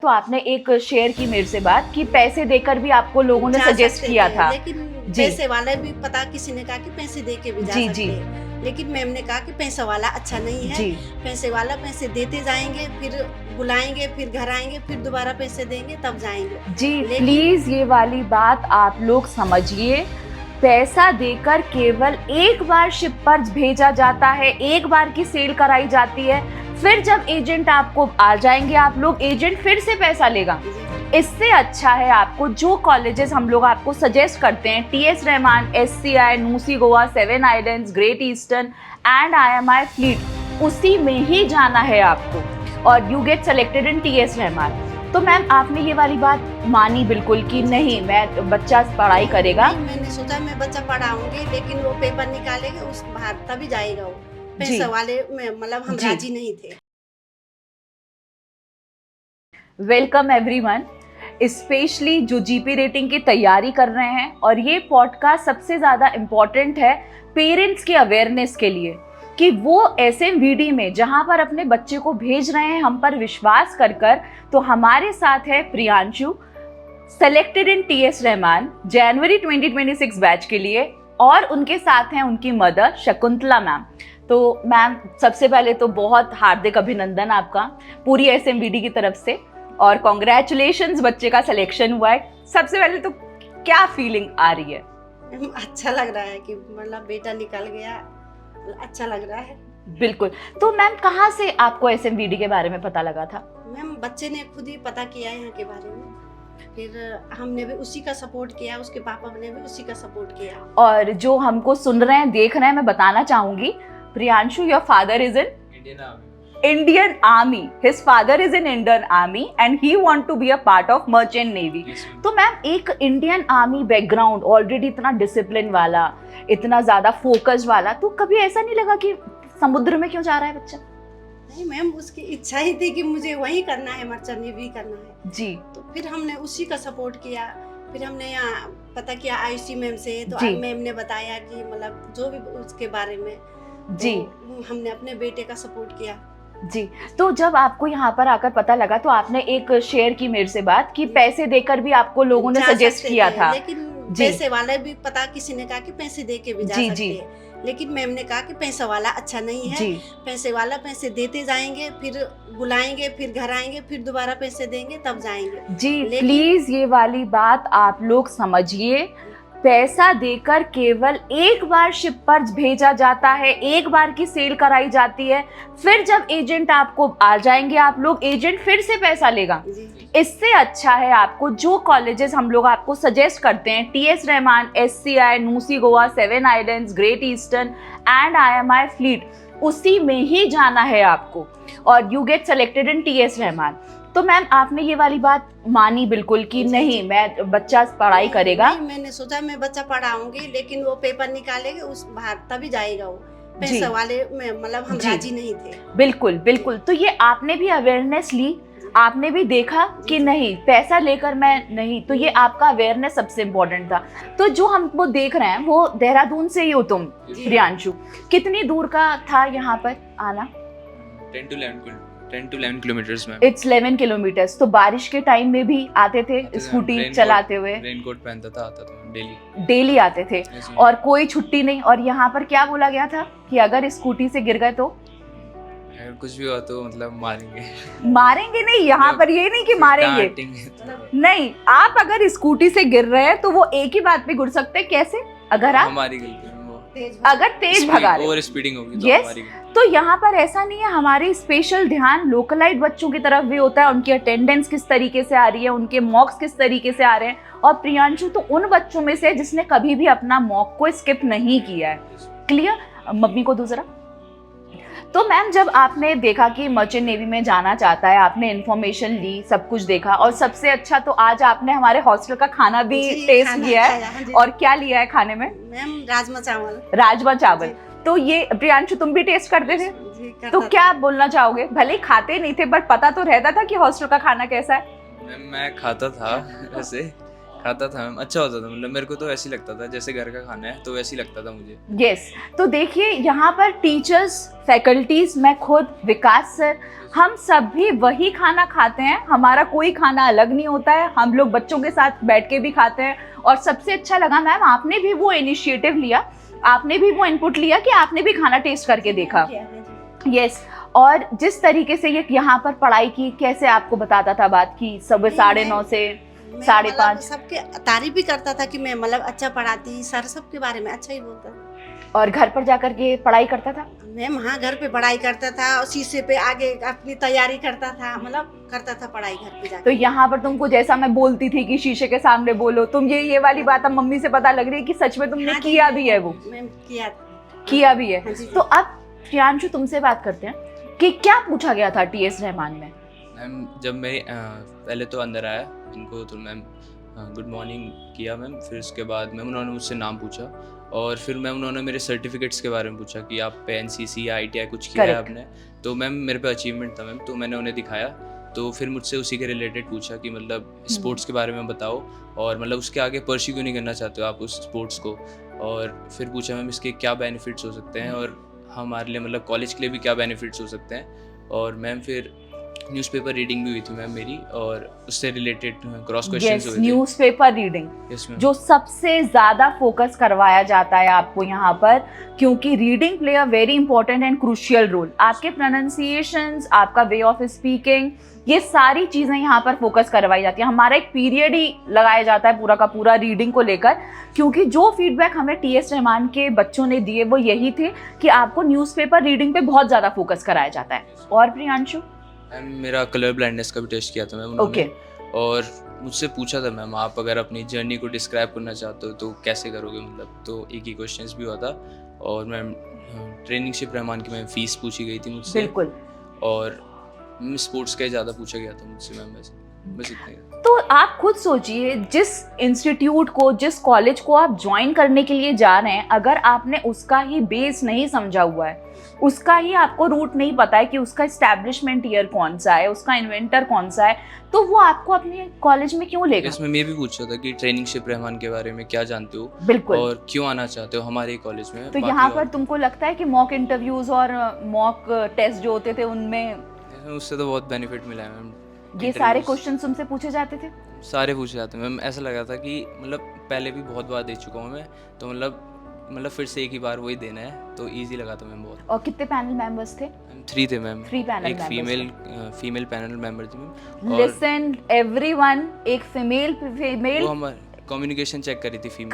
तो आपने एक शेयर की मेरे से बात कि पैसे देकर भी आपको लोगों ने जा सजेस्ट सकते किया थे, था। लेकिन जी पैसे वाले भी पता किसी ने कहा कि पैसे दे के भी जा जी सकते जी हैं, लेकिन मैम ने कहा कि पैसा वाला अच्छा नहीं है। जी पैसे वाला पैसे देते जाएंगे, फिर बुलाएंगे, फिर घर आएंगे, फिर दोबारा पैसे देंगे तब जाएंगे। जी लेकिन प्लीज ये वाली बात आप लोग समझिए। पैसा देकर केवल एक बार शिप पर भेजा जाता है, एक बार की सेल कराई जाती है, फिर जब एजेंट आपको आ जाएंगे आप लोग, एजेंट फिर से पैसा लेगा। इससे अच्छा है आपको जो कॉलेजेस हम लोग आपको सजेस्ट करते हैं, TS Rahman, SCI, NUSI Goa, Seven Islands, Great Eastern and IMI fleet, उसी में ही जाना है आपको और you get selected in TS Rahman. तो मैम आपने ये वाली बात मानी बिल्कुल कि नहीं मैं बच्चा पढ़ाई करेगा। नहीं, मैंने सोचा मैं बच्चा पढ़ाऊंगी, लेकिन वो पेपर निकालेंगे उस बाहर तभी जाएगा वो। जी पैसा वाले में मतलब हम जी राजी नहीं थे। वेलकम एवरीवन, स्पेशली जो जीपी रेटिंग की तैयारी कर रहे हैं, और ये पॉडकास्ट सबसे ज़्यादा इम्पॉर्टेंट है पेरेंट्स के अवेयरनेस के लिए कि वो एसएमवीडी में जहाँ पर अपने बच्चे को भेज रहे हैं हम पर विश्वास कर कर। तो हमारे साथ है Priyanshu, selected in TS Rahman जनवरी 2026 बैच के लिए, और उनके साथ हैं उनकी मदर शकुंतला मैम। तो मैम सबसे पहले तो बहुत हार्दिक अभिनंदन आपका पूरी एसएमवीडी की तरफ से, और कॉन्ग्रेचुलेशंस, बच्चे का सिलेक्शन हुआ है। सबसे पहले तो क्या फीलिंग आ रही है? अच्छा लग रहा है कि मतलब बेटा निकल गया, अच्छा लग रहा है। बिल्कुल। तो मैम कहाँ से आपको एसएमवीडी के बारे में पता लगा था? मैम बच्चे ने खुद ही पता किया यहाँ के बारे में, फिर हमने भी उसी का सपोर्ट किया, उसके पापा ने भी उसी का सपोर्ट किया। और जो हमको सुन रहे हैं, देख रहे हैं, मैं बताना चाहूंगी, Priyanshu, your father is in Indian Army. His father is in Indian Army and he want to be a part of Merchant Navy. तो मैम एक इंडियन आर्मी बैकग्राउंड, ऑलरेडी इतना डिसिप्लिन वाला, इतना ज्यादा फोकस वाला, तो कभी ऐसा नहीं लगा कि समुद्र में क्यों जा रहा है बच्चा? नहीं मैम, उसकी इच्छा ही थी कि मुझे वही करना है, मर्चेंट नेवी करना है जी। तो फिर हमने उसी का सपोर्ट किया। फिर हमने यहाँ पता किया आयुषी मैम से, तो जी। मैम ने बताया कि मतलब जो भी उसके बारे में, जी तो हमने अपने बेटे का सपोर्ट किया। जी। तो जब आपको यहाँ पर आकर पता लगा तो आपने एक शेयर की मेरे से बात कि पैसे देकर भी आपको लोगों ने जा सजेस्ट सकते किया थे, था। लेकिन जी पैसे वाले भी पता किसी ने कहा कि पैसे दे के भी जा जी सकते जी हैं, लेकिन मैम ने कहा कि पैसा वाला अच्छा नहीं है। जी पैसे वाला पैसे देते जाएंगे, फिर बुलाएंगे, फिर घर आएंगे, फिर दोबारा पैसे देंगे तब जाएंगे। जी लेकिन प्लीज ये वाली बात आप लोग समझिए। पैसा देकर केवल एक बार शिप पर भेजा जाता है, एक बार की सेल कराई जाती है, फिर जब एजेंट आपको आ जाएंगे आप लोग, एजेंट फिर से पैसा लेगा। जी। इससे अच्छा है आपको जो कॉलेजेस हम लोग आपको सजेस्ट करते हैं, TS Rahman, SCI, NUSI Goa, Seven Islands, Great Eastern and IMI fleet, उसी में ही जाना है आपको और you get selected in TS Rahman. तो मैम आपने ये वाली बात मानी बिल्कुल कि जी, नहीं जी। मैं बच्चा पढ़ाई करेगा। नहीं, मैंने सोचा मैं बच्चा पढ़ाऊंगी, लेकिन वो पेपर निकालेंगे उस बाहर तभी जाएगा वो। जी पैसा वाले में मतलब हम जी राजी नहीं थे। बिल्कुल बिल्कुल। तो ये आपने भी अवेयरनेस ली, आपने भी देखा कि जी। नहीं पैसा लेकर मैं नहीं, तो ये आपका अवेयरनेस सबसे इम्पोर्टेंट था। तो जो हमको देख रहे हैं वो देहरादून से ही हो तुम जी। प्रियांशु, कितनी दूर का था यहाँ पर आना? 10 to 11 किलोमीटर्स में। It's 11 kilometres. तो बारिश के टाइम में भी आते थे स्कूटी चलाते हुए? रेनकोट पहनता था, आता था डेली। डेली आते थे और कोई छुट्टी नहीं। और यहाँ पर क्या बोला गया था कि अगर स्कूटी से गिर गए तो अगर कुछ भी हुआ तो मतलब मारेंगे। मारेंगे नहीं, यहाँ पर ये नहीं कि मारेंगे डांटेंगे। नहीं, आप अगर स्कूटी से गिर रहे हैं तो वो एक ही बात पे गिर सकते हैं। कैसे? अगर आप हमारी गलती है वो। अगर तेज भगा रहे, ओवर स्पीडिंग होगी तो Yes. हमारी गलती। तो यहाँ पर ऐसा नहीं है, हमारी स्पेशल ध्यान लोकलाइट बच्चों की तरफ भी होता है, उनकी अटेंडेंस किस तरीके से आ रही है, उनके मॉक्स किस तरीके से आ रहे हैं। और प्रियांशु तो उन बच्चों में से है जिसने कभी भी अपना मॉक को स्किप नहीं किया है। क्लियर? मम्मी को दो जरा। तो मैम जब आपने देखा कि मर्चेंट नेवी में जाना चाहता है, आपने इन्फॉर्मेशन ली, सब कुछ देखा, और सबसे अच्छा तो आज आपने हमारे हॉस्टल का खाना भी जी, टेस्ट खाना किया खाया, है। जी। और क्या लिया है खाने में? मैम राजमा चावल। राजमा चावल। जी। तो ये प्रियांशु तुम भी टेस्ट करते थे? जी, करता तो था। क्या बोलना चाहोगे? भले ही खाते नहीं थे पर पता तो रहता था कि हॉस्टल का खाना कैसा है। मैं खाता था वैसे, खाता था मैम, अच्छा होता था, मतलब मेरे को तो ऐसे ही लगता था जैसे घर का खाना है, तो वैसे ही लगता था मुझे। यस तो देखिए यहाँ पर टीचर्स, फैकल्टीज, मैं खुद, विकास सर, हम सब भी वही खाना खाते हैं। हमारा कोई खाना अलग नहीं होता है, हम लोग बच्चों के साथ बैठ के भी खाते हैं। और सबसे अच्छा लगा मैम, आपने भी वो इनिशिएटिव लिया, आपने भी वो इनपुट लिया कि आपने भी खाना टेस्ट करके देखा। किया है जी। यस और जिस तरीके से ये यहाँ पर पढ़ाई की, कैसे आपको बताता था बात की, सुबह 9:30 से मैं 5:30, सबके तारीफ भी करता था कि मैं मतलब अच्छा पढ़ाती, सर सबके बारे में अच्छा ही बोलता था। और घर पर जाकर के पढ़ाई करता था। मैम हाँ, घर पे पढ़ाई करता था और शीशे पे आगे अपनी तैयारी करता था, मतलब करता था पढ़ाई घर पे जाके। तो यहाँ पर तुमको जैसा मैं बोलती थी कि शीशे के सामने बोलो, तुम ये वाली बात अब मम्मी से पता लग रही है कि सच में तुमने हाँ जी, किया भी है, वो मैम किया भी है। हाँ जी। तो अब प्रियांशु तुमसे बात करते हैं कि क्या पूछा गया था टीएस रहमान में। मैम जब मैं पहले तो अंदर आया उनको, तो मैम गुड मॉर्निंग किया मैम, फिर उसके बाद मैम उन्होंने मुझसे नाम पूछा, और फिर मैम उन्होंने मेरे सर्टिफिकेट्स के बारे में पूछा कि आप पे एनसीसी या ITI कुछ किया है Correct. आपने। तो मैम मेरे पे अचीवमेंट था मैम, तो मैंने उन्हें दिखाया। तो फिर मुझसे उसी के रिलेटेड पूछा कि मतलब स्पोर्ट्स के बारे में बताओ, और मतलब उसके आगे परस्यू क्यों नहीं करना चाहते हो आप उस स्पोर्ट्स को। और फिर पूछा मैम इसके क्या बेनिफिट्स हो सकते हैं, और हमारे लिए मतलब कॉलेज के लिए भी क्या बेनिफिट्स हो सकते हैं। और मैम फिर न्यूज़पेपर रीडिंग भी हुई थी मैम मेरी, और उससे रिलेटेड क्रॉस क्वेश्चंस हुए थे। Newspaper reading yes ma'am. जो सबसे ज्यादा फोकस करवाया जाता है आपको यहाँ पर, क्योंकि reading play a very important and crucial role. आपके प्रोनाउंसिएशंस, आपका वे ऑफ स्पीकिंग, ये सारी चीजें यहाँ पर फोकस करवाई जाती है। हमारा एक पीरियड ही लगाया जाता है पूरा का पूरा रीडिंग को लेकर, क्योंकि जो फीडबैक हमें टीएस रहमान के बच्चों ने दिए वो यही थे कि आपको न्यूज़पेपर रीडिंग पे बहुत ज्यादा फोकस कराया जाता है। और प्रियांशु? मैम मेरा कलर ब्लाइंडनेस का भी टेस्ट किया था मैम उन्होंने। Okay. और मुझसे पूछा था मैम आप अगर अपनी जर्नी को डिस्क्राइब करना चाहते हो तो कैसे करोगे, मतलब तो एक ही क्वेश्चंस भी हुआ था। और मैम ट्रेनिंगशिप रहमान की मैम फीस पूछी गई थी मुझसे। बिल्कुल। और स्पोर्ट्स का ज़्यादा पूछा गया था मुझसे मैम, बस इतना ही। तो आप खुद सोचिए, जिस इंस्टीट्यूट को, जिस कॉलेज को आप ज्वाइन करने के लिए जा रहे हैं, अगर आपने उसका ही बेस नहीं समझा हुआ है, उसका ही आपको रूट नहीं पता है कि उसका एस्टैब्लिशमेंट ईयर कौन सा है, उसका इन्वेंटर कौन सा है, तो वो आपको अपने कॉलेज में क्यों लेगा? इसमें मैं भी पूछा था कि ट्रेनिंगशिप रहमान के बारे में क्या जानते हो, बिल्कुल। और क्यों आना चाहते हो हमारे कॉलेज में। तो यहाँ पर तुमको लगता है कि मॉक इंटरव्यूज और मॉक टेस्ट जो होते थे उनमें उससे तो बहुत बेनिफिट मिला है मैम। ये सारे क्वेश्चन तुमसे पूछे जाते थे? सारे पूछे जाते हैं मैम। ऐसा लगा था कि मतलब पहले भी बहुत बार दे चुका हूँ मैं, तो मतलब फिर से एक ही बार वही देना है, तो इजी लगा था मैम बहुत। और कितने पैनल मेंबर्स थे? 3 थे मैम। 3 पैनल एक फीमेल पैनल मेंबर थी मैम। लिसन एवरीवन, एक फीमेल वो हमारे कम्युनिकेशन चेक करी थी फीमेल।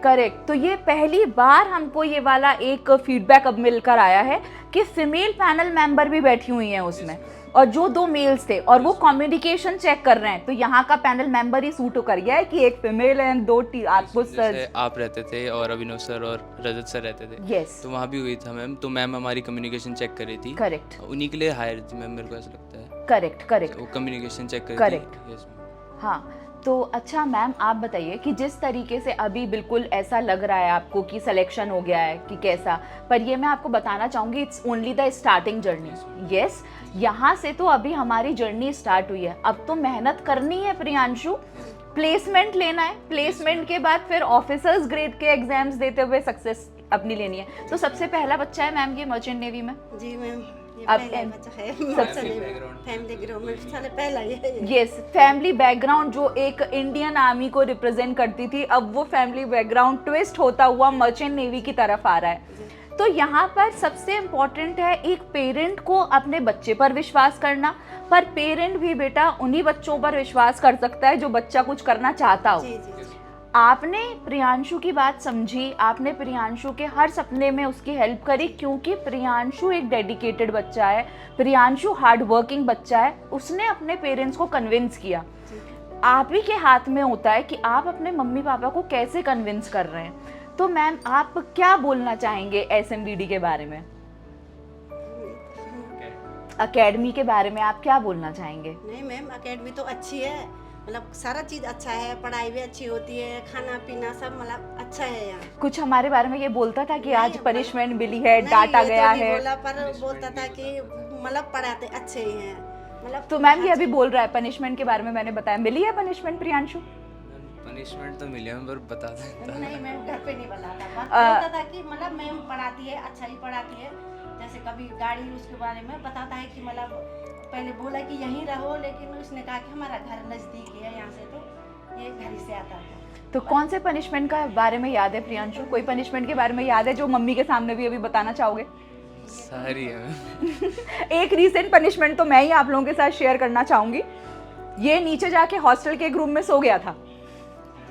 करेक्ट। तो ये पहली बार हमको ये वाला एक फीडबैक अब मिलकर आया है कि फीमेल पैनल मेंबर भी बैठी हुई हैं उसमें, और जो 2 मेल्स थे और वो कम्युनिकेशन चेक कर रहे हैं। तो यहाँ का पैनल मेंबर ही सूट कर गया है कि एक फीमेल है, 2 आपको सर, आप रहते थे और अभिनव सर और रजत सर रहते थे। यस। तो वहाँ भी हुई था मैम, तो मैम हमारी कम्युनिकेशन चेक कर रही थी। करेक्ट। उन्हीं के लिए हायर थी मैम, मेरे को ऐसा लगता है। करेक्ट। वो कम्युनिकेशन चेक कर रही थी। Correct. Yes ma'am. हाँ, तो अच्छा मैम आप बताइए कि जिस तरीके से अभी बिल्कुल ऐसा लग रहा है आपको कि सिलेक्शन हो गया है कि कैसा, पर ये मैं आपको बताना चाहूँगी it's only the starting journey. Yes, यहाँ से तो अभी हमारी जर्नी स्टार्ट हुई है, अब तो मेहनत करनी है प्रियांशु, प्लेसमेंट लेना है, प्लेसमेंट के बाद फिर ऑफिसर्स ग्रेड के एग्जाम्स देते हुए सक्सेस अपनी लेनी है। तो सबसे पहला बच्चा है मैम ये मर्चेंट नेवी में? जी मैम, ये अब पहला बच्चा है फैमिली बैकग्राउंड साले पहला ये है। यस, फैमिली बैकग्राउंड जो एक इंडियन आर्मी को रिप्रेजेंट करती थी, अब वो फैमिली बैकग्राउंड ट्विस्ट होता हुआ मर्चेंट नेवी की तरफ आ रहा है। तो यहाँ पर सबसे इम्पॉर्टेंट है एक पेरेंट को अपने बच्चे पर विश्वास करना, पर पेरेंट भी बेटा उन्हीं बच्चों पर विश्वास कर सकता है जो बच्चा कुछ करना चाहता हो। जी। आपने प्रियांशु की बात समझी, आपने प्रियांशु के हर सपने में उसकी हेल्प करी, क्योंकि प्रियांशु एक डेडिकेटेड बच्चा है, प्रियांशु हार्ड वर्किंग बच्चा है, उसने अपने पेरेंट्स को कन्विंस किया। आप ही के हाथ में होता है कि आप अपने मम्मी पापा को कैसे कन्विंस कर रहे हैं। तो मैम आप क्या बोलना चाहेंगे SMVD के बारे में, अकेडमी के बारे में आप क्या बोलना चाहेंगे? नहीं मैम, अकेडमी तो अच्छी है, मतलब सारा चीज अच्छा है, पढ़ाई भी अच्छी होती है, खाना पीना सब मतलब अच्छा है यहाँ। कुछ हमारे बारे में ये बोलता था कि आज नहीं, पनिशमेंट मिली है, नहीं, डांटा ये तो गया नहीं है, बोला, पर बोलता था कि मतलब पढ़ाते अच्छे ही हैं मतलब। तो मैम ये अभी बोल रहा है पनिशमेंट के बारे में, मैंने बताया मिली है पनिशमेंट प्रियांशु? पनिशमेंट तो मिली है पर बता देता नहीं मैम घर पे नहीं बताता, बस आ- बोलता था कि मतलब मैम पढ़ाती है, अच्छा ही पढ़ाती है। जैसे कभी गाड़ी उसके बारे में बताता है कि मतलब पहले बोला कि यहीं रहो, लेकिन उसने कहा कि हमारा घर नज़दीक ही है यहाँ से, तो ये घर ही से आता था। तो कौन से पनिशमेंट का बारे में याद है प्रियांशु? कोई पनिशमेंट के बारे में याद है जो मम्मी के सामने भी अभी बताना चाहोगे? सारी है मैम। एक रीसेंट पनिशमेंट तो मैं ही आप लोगों के साथ शेयर करना चाहूंगी। ये नीचे जाके हॉस्टल के एक रूम में सो गया था।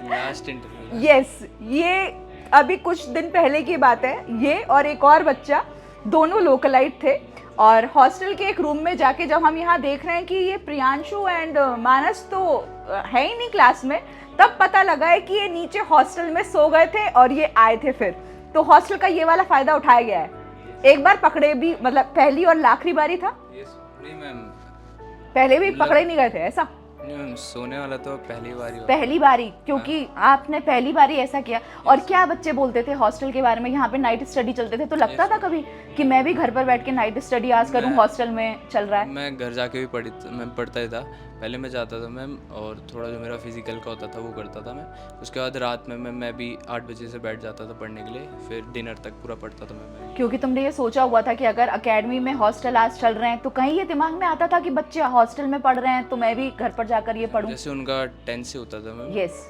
लास्ट इंटरव्यू यस, ये अभी कुछ दिन पहले की बात है। ये और एक और बच्चा, दोनों लोकलाइट थे, और हॉस्टल के एक रूम में जाके जब हम यहाँ देख रहे हैं कि ये प्रियांशु एंड मानस तो है ही नहीं क्लास में, तब पता लगा है कि ये नीचे हॉस्टल में सो गए थे और ये आए थे फिर। तो हॉस्टल का ये वाला फायदा उठाया गया है। एक बार पकड़े भी, मतलब पहली और आखिरी बारी था, नहीं मैम, पहले भी पकड़े नहीं गए थे ऐसा? नहीं मैम, सोने वाला तो पहली बार ही हुआ। पहली बारी, क्योंकि आपने पहली बारी ऐसा किया। और क्या बच्चे बोलते थे हॉस्टल के बारे में? यहाँ पे नाइट स्टडी चलते थे, तो लगता था कभी कि मैं भी घर पर बैठ के नाइट स्टडी आज करूँ, हॉस्टल में चल रहा है? मैं घर जाके भी मैं पढ़ता ही था। पहले मैं जाता था मैम, और थोड़ा जो मेरा फिजिकल का होता था वो करता था मैं। उसके बाद रात में मैं भी 8 बजे से बैठ जाता था पढ़ने के लिए, फिर डिनर तक पूरा पढ़ता था मैं। क्योंकि तुमने ये सोचा हुआ था कि अगर एकेडमी में हॉस्टल आज चल रहे हैं, तो कहीं ये दिमाग में आता था कि बच्चे हॉस्टल में पढ़ रहे हैं तो मैं भी घर पर जाकर ये पढ़ूं? जैसे उनका 10 से होता था मैम। यस।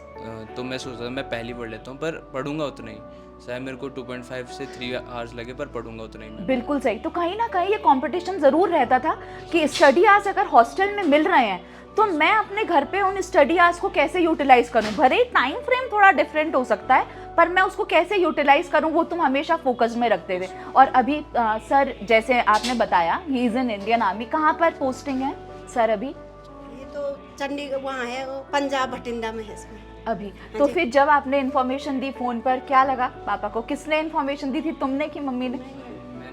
तो मैं सोचता था मैं पहली पढ़ लेता हूँ, पर पढ़ूंगा उतना ही, शायद मेरे को 2.5 से 3 आवर्स लगे, पर पढ़ूंगा उतना ही मैं। बिल्कुल सही। तो कहीं ना कहीं ये कंपटीशन जरूर रहता था कि स्टडी आवर्स अगर हॉस्टल में मिल रहे हैं तो मैं अपने घर पे उन स्टडी आवर्स को कैसे यूटिलाइज करूं। भले ही टाइम फ्रेम थोड़ा डिफरेंट हो सकता है, पर मैं उसको कैसे यूटिलाइज करूं वो तुम हमेशा फोकस में रखते थे। और अभी सर, जैसे आपने बताया he is in Indian army, कहाँ पर पोस्टिंग है सर अभी? ये तो चंडीगढ़ वहाँ है, वो पंजाब बठिंडा में है इसमें अभी। तो जी। फिर जब आपने इन्फॉर्मेशन दी फोन पर, क्या लगा पापा को? किसने इन्फॉर्मेशन दी थी, तुमने कि मम्मी ने?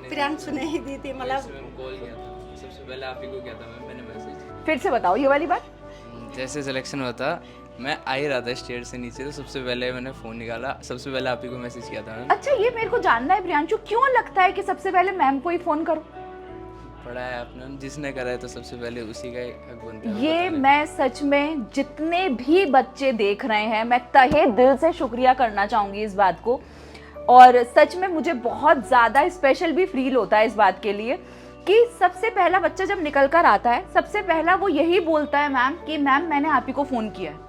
प्रियांशु ने ही दी थी, मतलब कॉल किया था सबसे पहले, आप ही को किया था मैंने मैसेज। फिर से बताओ ये वाली बात। जैसे सिलेक्शन हुआ था, मैं आ ही रहा था स्टेयर से नीचे, तो सबसे पहले मैंने फ़ोन निकाला, सबसे पहले आप ही को मैसेज किया था मैंने। अच्छा, ये मेरे को जानना है प्रियांशु, क्यों लगता है कि सबसे पहले मैम को ही फोन करो? पढ़ा है आपने, जिसने करा है तो सबसे पहले उसी का ही हक बनता है। ये मैं सच में जितने भी बच्चे देख रहे हैं, मैं तहे दिल से शुक्रिया करना चाहूँगी इस बात को। और सच में मुझे बहुत ज़्यादा स्पेशल भी फील होता है इस बात के लिए कि सबसे पहला बच्चा जब निकल कर आता है, सबसे पहला वो यही बोलता है मैम कि मैम मैंने आप ही को फ़ोन किया है।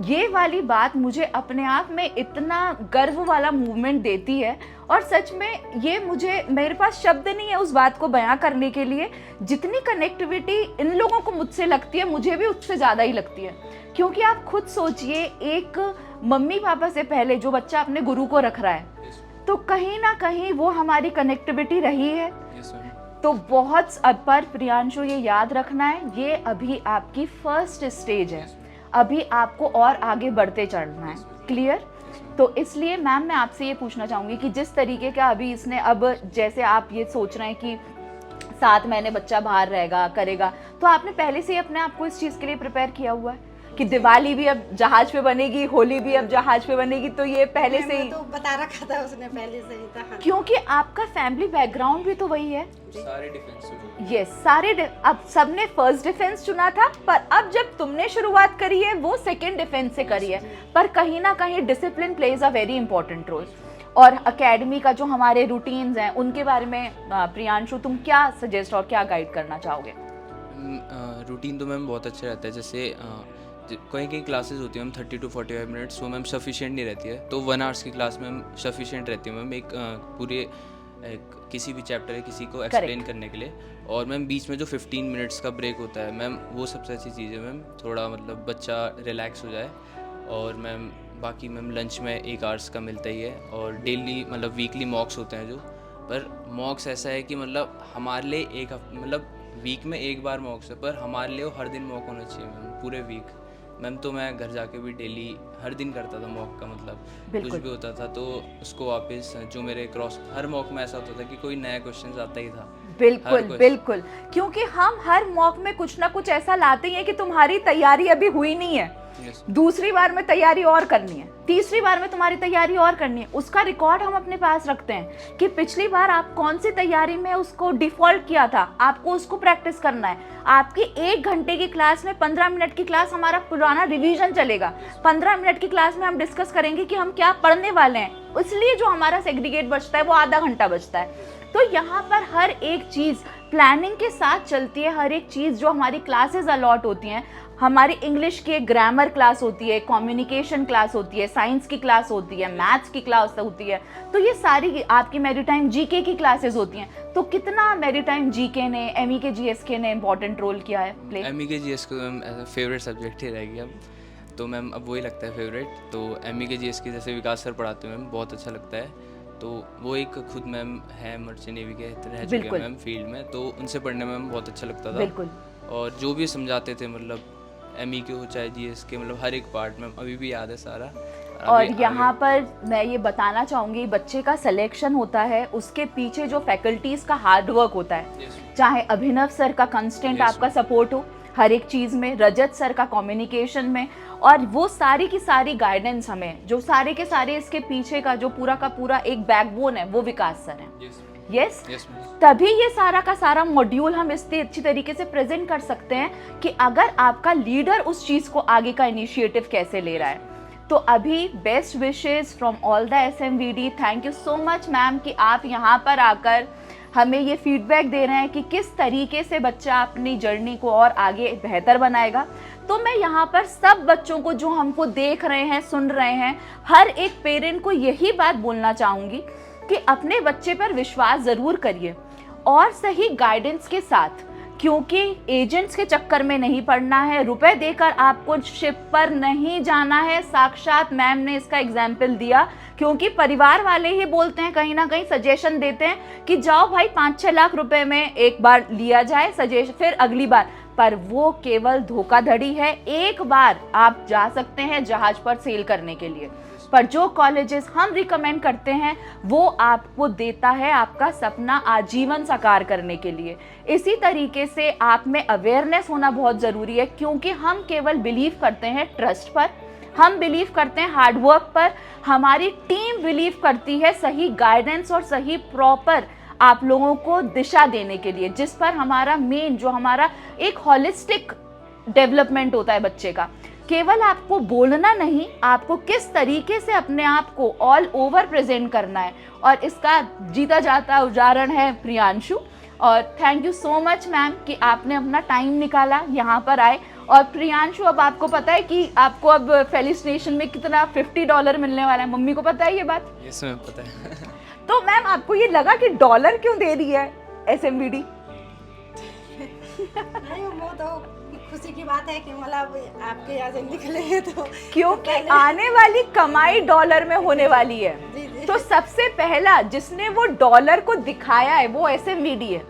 ये वाली बात मुझे अपने आप में इतना गर्व वाला मूवमेंट देती है। और सच में ये मुझे, मेरे पास शब्द नहीं है उस बात को बयां करने के लिए। जितनी कनेक्टिविटी इन लोगों को मुझसे लगती है, मुझे भी उससे ज़्यादा ही लगती है। क्योंकि आप खुद सोचिए, एक मम्मी पापा से पहले जो बच्चा अपने गुरु को रख रहा है, तो कहीं ना कहीं वो हमारी कनेक्टिविटी रही है। तो बहुत पर प्रियांशु ये याद रखना है, ये अभी आपकी फर्स्ट स्टेज है, अभी आपको और आगे बढ़ते चलना है। क्लियर? तो इसलिए मैम मैं आपसे ये पूछना चाहूँगी कि जिस तरीके का अभी इसने, अब जैसे आप ये सोच रहे हैं कि 7 महीने बच्चा बाहर रहेगा, करेगा, तो आपने पहले से ही अपने आप को इस चीज़ के लिए प्रिपेयर किया हुआ है कि दिवाली भी अब जहाज पे बनेगी, होली भी अब जहाज पे बनेगी, तो ये पहले से ही तो बता रखा था उसने पहले से ही था। क्योंकि आपका फैमिली बैकग्राउंड भी तो वही है। सारे डिफेंस यस, अब सबने फर्स्ट डिफेंस चुना था, पर अब जब तुमने शुरुआत करी है वो सेकंड डिफेंस से करी है। पर कहीं ना कहीं discipline plays a very important role. और एकेडमी का जो हमारे रूटीन्स हैं उनके बारे में प्रियांशु तुम क्या सजेस्ट और क्या गाइड करना चाहोगे? रूटीन तो मैम बहुत अच्छा रहता है। जैसे कहीं कहीं क्लासेस होती है मैम 30 to 45 मिनट्स, वो मैम सफिशिएंट नहीं रहती है, तो 1 आवर्स की क्लास मैम सफिशिएंट रहती है मैम एक पूरे किसी भी चैप्टर है किसी को एक्सप्लेन करने के लिए। और मैम बीच में जो 15 मिनट्स का ब्रेक होता है मैम, वो सबसे अच्छी चीज़ है मैम, थोड़ा मतलब बच्चा रिलैक्स हो जाए। और मैम बाकी मैम लंच में 1 आवर्स का मिलता ही है, और डेली मतलब वीकली मॉक्स होते हैं जो, पर मॉक्स ऐसा है कि मतलब हमारे लिए मतलब वीक में 1 बार मॉक्स है, पर हमारे लिए वो हर दिन मॉक होना चाहिए मैम, पूरे वीक। मैम तो मैं घर जाके भी डेली हर दिन करता था मॉक का, मतलब कुछ भी होता था तो उसको वापस जो मेरे क्रॉस, हर मॉक में ऐसा होता था कि कोई नया क्वेश्चन आता ही था। बिल्कुल क्योंकि हम हर मॉक में कुछ ना कुछ ऐसा लाते हैं कि तुम्हारी तैयारी अभी हुई नहीं है, Yes. दूसरी बार में तैयारी और करनी है, तीसरी बार में तुम्हारी तैयारी और करनी है। उसका रिकॉर्ड हम अपने पास रखते हैं कि पिछली बार आप कौन सी तैयारी में उसको डिफॉल्ट किया था, आपको उसको प्रैक्टिस करना है। आपकी 1 घंटे की क्लास में 15 मिनट की क्लास हमारा पुराना रिवीजन चलेगा। 15 मिनट की क्लास में हम डिस्कस करेंगे कि हम क्या पढ़ने वाले हैं, इसलिए जो हमारा सेग्रीगेट बचता है वो आधा घंटा बचता है। तो यहाँ पर हर एक चीज़ प्लानिंग के साथ चलती है। हर एक चीज़ जो हमारी क्लासेस अलॉट होती हैं, हमारी इंग्लिश की ग्रामर क्लास होती है, कम्युनिकेशन क्लास होती है, साइंस की क्लास होती है, मैथ्स की क्लास होती है, तो ये सारी आपकी मैरीटाइम जीके की क्लासेस होती हैं। तो कितना मैरीटाइम जीके ने, MEK GSK ने इम्पोर्टेंट रोल किया है play? MEK GSK ma'am as a favourite subject ही रहेगी अब, तो मैम अब वही लगता है फेवरेट। तो MEK GSK जैसे विकास सर पढ़ाते हैं मैम, बहुत अच्छा लगता है। तो वो एक खुद मैम है मर्चेंट नेवी के रह चुके हैं मैम फील्ड में, तो उनसे पढ़ने में मैम बहुत अच्छा लगता था। बिल्कुल। और जो भी समझाते थे मतलब MEK हो चाहे GSK, मतलब हर एक पार्ट में अभी भी याद है सारा। और यहाँ पर मैं ये बताना चाहूँगी, बच्चे का सिलेक्शन होता है, उसके पीछे जो फैकल्टीज़ का हार्ड वर्क होता है, चाहे अभिनव सर का कंस्टेंट आपका सपोर्ट हो हर एक चीज़ में, रजत सर का कम्युनिकेशन में, और वो सारी की सारी गाइडेंस हमें, जो सारे के सारे इसके पीछे का जो पूरा का पूरा एक बैकबोन है, वो विकास सर हैं। यस, तभी ये सारा का सारा मॉड्यूल हम इतनी अच्छी तरीके से प्रेजेंट कर सकते हैं कि अगर आपका लीडर उस चीज़ को आगे का इनिशिएटिव कैसे ले रहा है। तो अभी best wishes from all the SMVD। Thank you so much ma'am कि आप यहाँ पर आकर हमें ये फीडबैक दे रहे हैं कि किस तरीके से बच्चा अपनी जर्नी को और आगे बेहतर बनाएगा। तो मैं यहाँ पर सब बच्चों को जो हमको देख रहे हैं, सुन रहे हैं, हर एक पेरेंट को यही बात बोलना चाहूँगी कि अपने बच्चे पर विश्वास ज़रूर करिए और सही गाइडेंस के साथ, क्योंकि एजेंट्स के चक्कर में नहीं पड़ना है, रुपए देकर आपको शिप पर नहीं जाना है। साक्षात मैम ने इसका एग्जाम्पल दिया, क्योंकि परिवार वाले ही बोलते हैं, कहीं ना कहीं सजेशन देते हैं कि जाओ भाई 5-6 लाख रुपए में एक बार लिया जाए सजेशन, फिर अगली बार, पर वो केवल धोखाधड़ी है। एक बार आप जा सकते हैं जहाज पर सेल करने के लिए, पर जो कॉलेजेस हम रिकमेंड करते हैं वो आपको देता है आपका सपना आजीवन साकार करने के लिए। इसी तरीके से आप में अवेयरनेस होना बहुत ज़रूरी है, क्योंकि हम केवल बिलीव करते हैं ट्रस्ट पर, हम बिलीव करते हैं हार्ड वर्क पर, हमारी टीम बिलीव करती है सही गाइडेंस और सही प्रॉपर आप लोगों को दिशा देने के लिए, जिस पर हमारा मेन जो हमारा एक हॉलिस्टिक डेवलपमेंट होता है बच्चे का। केवल आपको बोलना नहीं, आपको किस तरीके से अपने आप को ऑल ओवर प्रेजेंट करना है, और इसका जीता जाता उदाहरण है प्रियांशु। और thank you so much ma'am कि आपने अपना टाइम निकाला, यहाँ पर आए। और प्रियांशु, अब आपको पता है कि आपको अब फेलिसिटेशन में कितना $50 मिलने वाला है, मम्मी को पता है ये बात? यस मैम पता है। तो मैम आपको ये लगा कि डॉलर क्यों दे रही है SMVD? नहीं, वो तो खुशी की बात है कि मतलब आपके यहाँ से निकले हैं, तो क्योंकि आने वाली कमाई डॉलर में होने वाली है। जी। तो सबसे पहला जिसने वो डॉलर को दिखाया है वो SMVD है।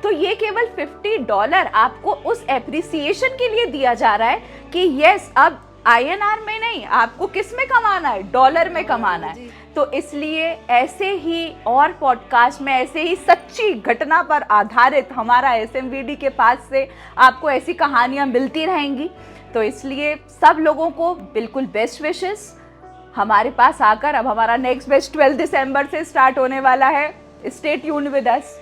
तो ये केवल $50 आपको उस एप्रिसिएशन के लिए दिया जा रहा है कि यस, अब INR में नहीं, आपको किस में कमाना है, डॉलर में कमाना है। तो इसलिए ऐसे ही और पॉडकास्ट में ऐसे ही सच्ची घटना पर आधारित हमारा SMVD के पास से आपको ऐसी कहानियाँ मिलती रहेंगी। तो इसलिए सब लोगों को बिल्कुल बेस्ट विशेस हमारे पास आकर। अब हमारा नेक्स्ट बेस्ट 12 दिसंबर से स्टार्ट होने वाला है। Stay tuned with us.